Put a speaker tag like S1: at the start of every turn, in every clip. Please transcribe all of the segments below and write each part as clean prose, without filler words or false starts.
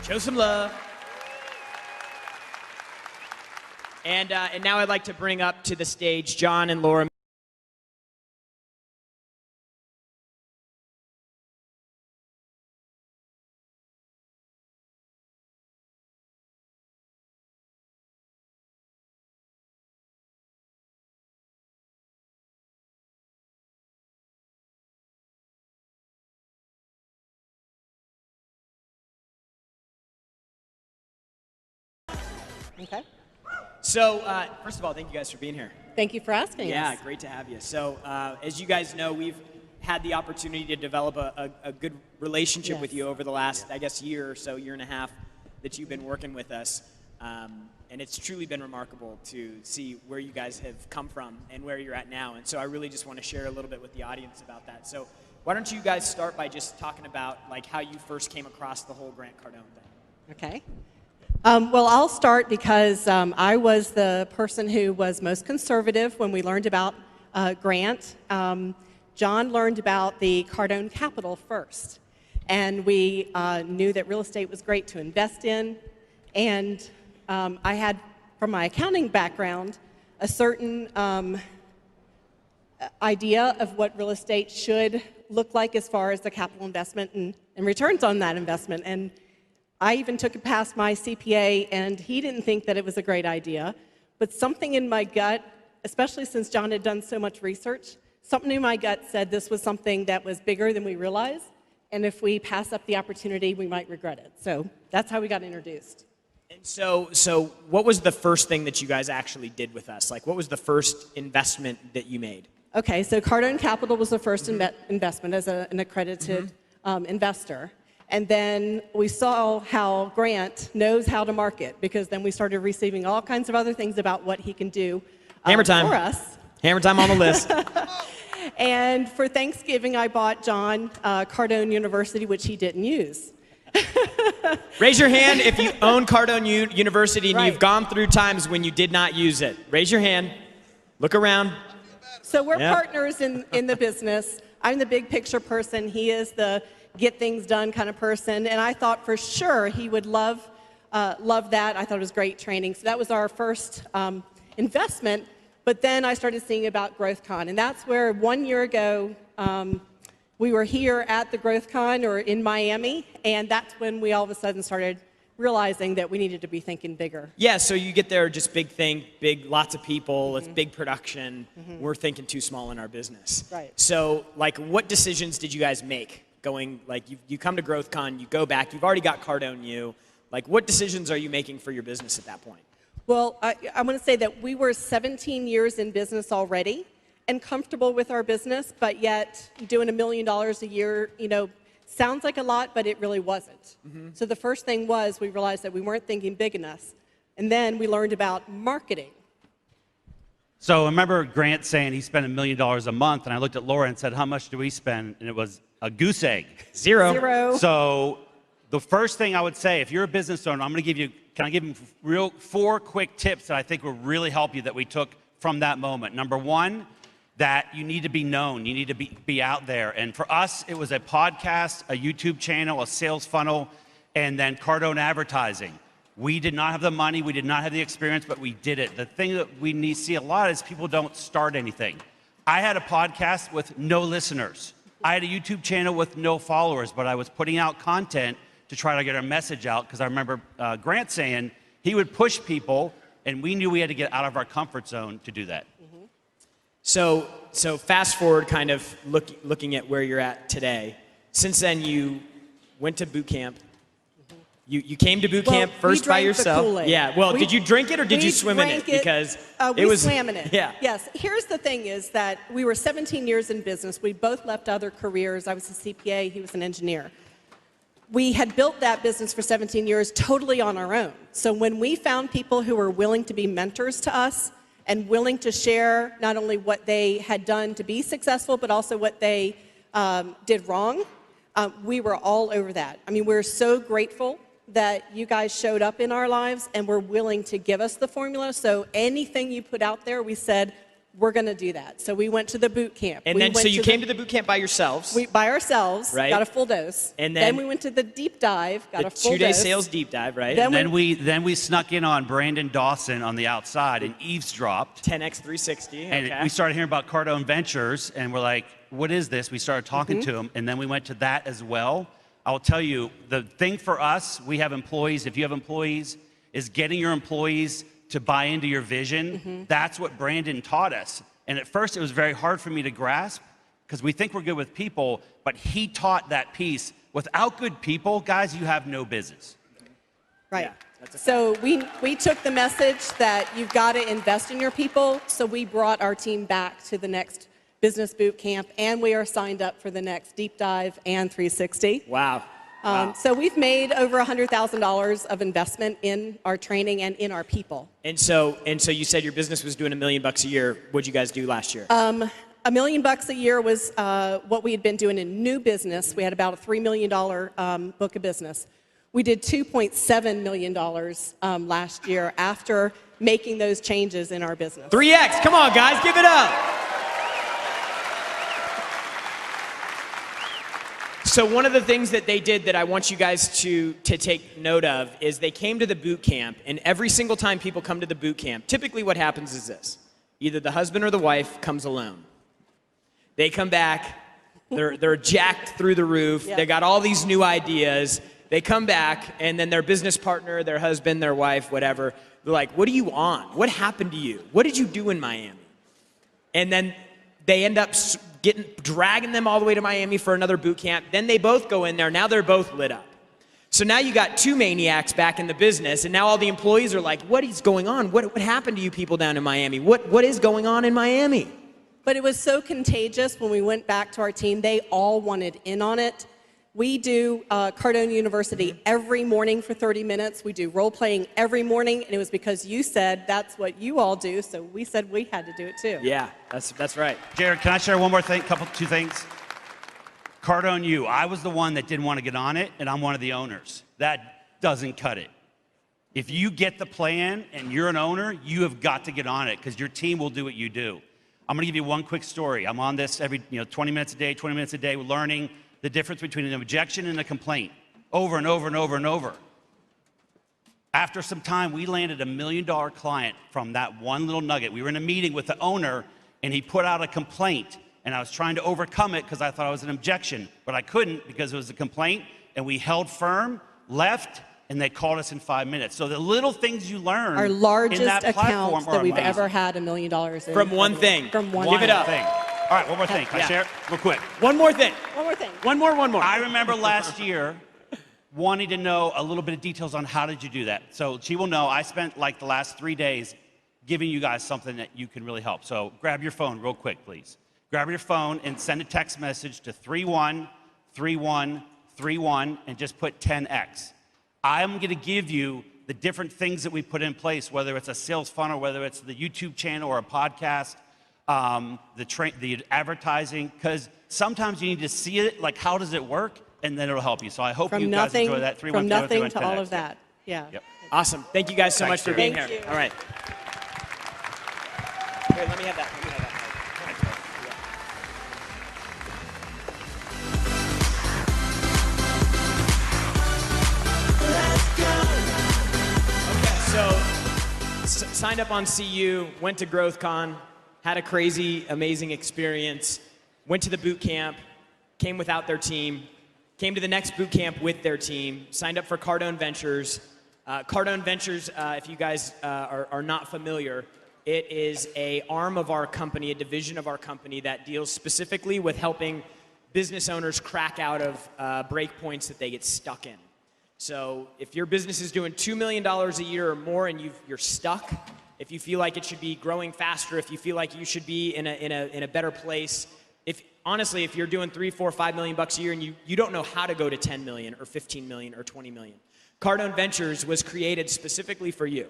S1: Show some love. And now I'd like to bring up to the stage John and Laura.
S2: Okay.
S1: So, first of all, thank you guys for being here.
S2: Thank you for asking us.
S1: Yeah, great to have you. So, as you guys know, we've had the opportunity to develop a good relationship with you over the last, I guess, year or so, year and a half that you've been working with us. And it's truly been remarkable to see where you guys have come from and where you're at now. And so I really just want to share a little bit with the audience about that. So why don't you guys start by just talking about like how you first came across the whole Grant Cardone thing?
S2: Okay. Well, I'll start because I was the person who was most conservative when we learned about Grant. John learned about the Cardone Capital first, and we knew that real estate was great to invest in, and I had, from my accounting background, a certain idea of what real estate should look like as far as the capital investment and returns on that investment. And I even took it past my CPA, and he didn't think that it was a great idea. But something in my gut, especially since John had done so much research, something in my gut said this was something that was bigger than we realized, and if we pass up the opportunity, we might regret it. So that's how we got introduced.
S1: And so what was the first thing that you guys actually did with us? Like, what was the first investment that you made?
S2: Okay, so Cardone Capital was the first investment as an accredited investor. And then we saw how Grant knows how to market, because then we started receiving all kinds of other things about what he can do
S1: Hammer time.
S2: for us.
S1: Hammer time on the list.
S2: And for Thanksgiving, I bought John Cardone University, which he didn't use.
S1: Raise your hand if you own Cardone University and
S2: Right.
S1: you've gone through times when you did not use it. Raise your hand. Look around.
S2: So we're
S1: Yep.
S2: partners in the business. I'm the big picture person. He is the get things done kind of person. And I thought for sure he would love that. I thought it was great training. So that was our first investment. But then I started seeing about GrowthCon. And that's where 1 year ago, we were here at the GrowthCon or in Miami. And that's when we all of a sudden started realizing that we needed to be thinking bigger.
S1: Yeah, so you get there, just big thing, big, lots of people, it's big production. We're thinking too small in our business.
S2: Right.
S1: So, like, what decisions did you guys make? Going, like, you come to GrowthCon, you go back, you've already got Cardone U. Like, what decisions are you making for your business at that point?
S2: Well, I want to say that we were 17 years in business already and comfortable with our business, but yet doing $1 million a year, sounds like a lot, but it really wasn't. So the first thing was we realized that we weren't thinking big enough. And then we learned about marketing.
S3: So I remember Grant saying he spent $1 million a month, and I looked at Laura and said, how much do we spend? And it was a goose egg.
S1: Zero.
S3: So the first thing I would say, if you're a business owner, I'm going to give you, can I give you 4 quick tips that I think will really help you that we took from that moment. Number one, that you need to be known. You need to be out there. And for us, it was a podcast, a YouTube channel, a sales funnel, and then Cardone advertising. We did not have the money, we did not have the experience, but we did it. The thing that we see a lot is people don't start anything. I had a podcast with no listeners. I had a YouTube channel with no followers, but I was putting out content to try to get our message out, because I remember Grant saying he would push people, and we knew we had to get out of our comfort zone to do that.
S1: So fast forward, kind of looking at where you're at today. Since then, you went to boot camp. You came to boot camp first by yourself.
S2: The Kool-Aid.
S1: Yeah. Well, did you drink it or did you swim in it? Because
S2: we swam in it.
S1: Yeah.
S2: Yes. Here's the thing: is that we were 17 years in business. We both left other careers. I was a CPA. He was an engineer. We had built that business for 17 years totally on our own. So when we found people who were willing to be mentors to us and willing to share not only what they had done to be successful, but also what they did wrong, we were all over that. I mean, we're so grateful that you guys showed up in our lives and were willing to give us the formula. So anything you put out there, we said, we're going to do that. So we went to the boot camp.
S1: And then, so you came to the boot camp by yourselves.
S2: By ourselves,
S1: right?
S2: Got a full dose.
S1: And
S2: then we went to the deep dive, got a full dose.
S1: The 2-day sales deep dive, right?
S2: Then
S3: we snuck in on Brandon Dawson on the outside and eavesdropped.
S1: 10x 360.
S3: And we started hearing about Cardone Ventures, and we're like, what is this? We started talking to him, and then we went to that as well. I'll tell you, the thing for us, we have employees. If you have employees, is getting your employees to buy into your vision. That's what Brandon taught us. And at first, it was very hard for me to grasp because we think we're good with people, but he taught that piece. Without good people, guys, you have no business.
S2: Right. Yeah, so we took the message that you've got to invest in your people, so we brought our team back to the next business boot camp, and we are signed up for the next deep dive and 360.
S1: Wow.
S2: So we've made over $100,000 of investment in our training and in our people.
S1: And so you said your business was doing $1 million a year. What'd you guys do last year?
S2: $1 million a year was what we had been doing in new business. We had about a $3 million book of business. We did $2.7 million last year after making those changes in our business.
S1: 3x. Come on, guys, give it up. So one of the things that they did that I want you guys to take note of is they came to the boot camp, and every single time people come to the boot camp, typically what happens is this. Either the husband or the wife comes alone. They come back, they're jacked through the roof, they got all these new ideas, they come back, and then their business partner, their husband, their wife, whatever, they're like, what are you on? What happened to you? What did you do in Miami? And then they end up dragging them all the way to Miami for another boot camp. Then they both go in there. Now they're both lit up. So now you got two maniacs back in the business, and now all the employees are like, what is going on? What happened to you people down in Miami? What is going on in Miami?
S2: But it was so contagious when we went back to our team. They all wanted in on it. We do Cardone University every morning for 30 minutes. We do role playing every morning, and it was because you said that's what you all do, so we said we had to do it too.
S1: Yeah, that's right.
S3: Jared, can I share one more thing, two things? Cardone U, I was the one that didn't want to get on it, and I'm one of the owners. That doesn't cut it. If you get the plan and you're an owner, you have got to get on it because your team will do what you do. I'm going to give you one quick story. I'm on this every 20 minutes a day, learning the difference between an objection and a complaint over and over and over and over. After some time, we landed $1 million client from that one little nugget. We were in a meeting with the owner, and he put out a complaint, and I was trying to overcome it because I thought it was an objection, but I couldn't because it was a complaint, and we held firm, left, and they called us in 5 minutes. So the little things you learn
S2: our largest
S3: in that
S2: account that we've
S3: amazing.
S2: ever had $1 million in.
S1: From one thing.
S2: From one
S1: Give it up.
S3: thing. All right, one more thing. Can I share it real quick?
S1: One more thing.
S2: One more thing.
S1: One more.
S3: I remember last year wanting to know a little bit of details on how did you do that. So she will know I spent like the last 3 days giving you guys something that you can really help. So grab your phone real quick, please. Grab your phone and send a text message to 313131 and just put 10X. I'm going to give you the different things that we put in place, whether it's a sales funnel, whether it's the YouTube channel or a podcast, the advertising, because sometimes you need to see it, like how does it work, and then it'll help you. So I hope you guys enjoy that.
S2: From nothing to all of that. Yeah.
S3: Yep.
S1: Awesome. Thank you guys so much for being
S2: Thank
S1: here.
S2: you.
S1: All right. Here, let me have that. So signed up on CU, went to GrowthCon, had a crazy, amazing experience, went to the boot camp, came without their team, came to the next boot camp with their team, signed up for Cardone Ventures. Cardone Ventures, if you guys are not familiar, it is an arm of our company, a division of our company that deals specifically with helping business owners crack out of break points that they get stuck in. So if your business is doing $2 million a year or more and you're stuck, if you feel like it should be growing faster, if you feel like you should be in a better place, honestly, if you're doing $3, $4, $5 million a year and you don't know how to go to 10 million or 15 million or 20 million, Cardone Ventures was created specifically for you.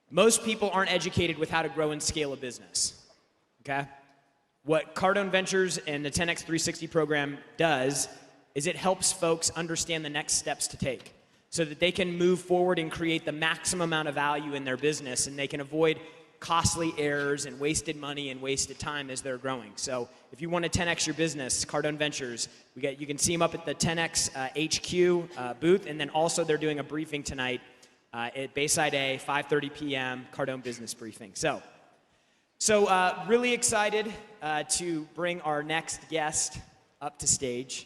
S1: Most people aren't educated with how to grow and scale a business, okay? What Cardone Ventures and the 10X 360 program does is it helps folks understand the next steps to take so that they can move forward and create the maximum amount of value in their business, and they can avoid costly errors and wasted money and wasted time as they're growing. So if you want to 10x your business, Cardone Ventures, you can see them up at the 10x HQ booth, and then also they're doing a briefing tonight at Bayside A, 5:30 p.m. Cardone Business Briefing. So really excited to bring our next guest up to stage.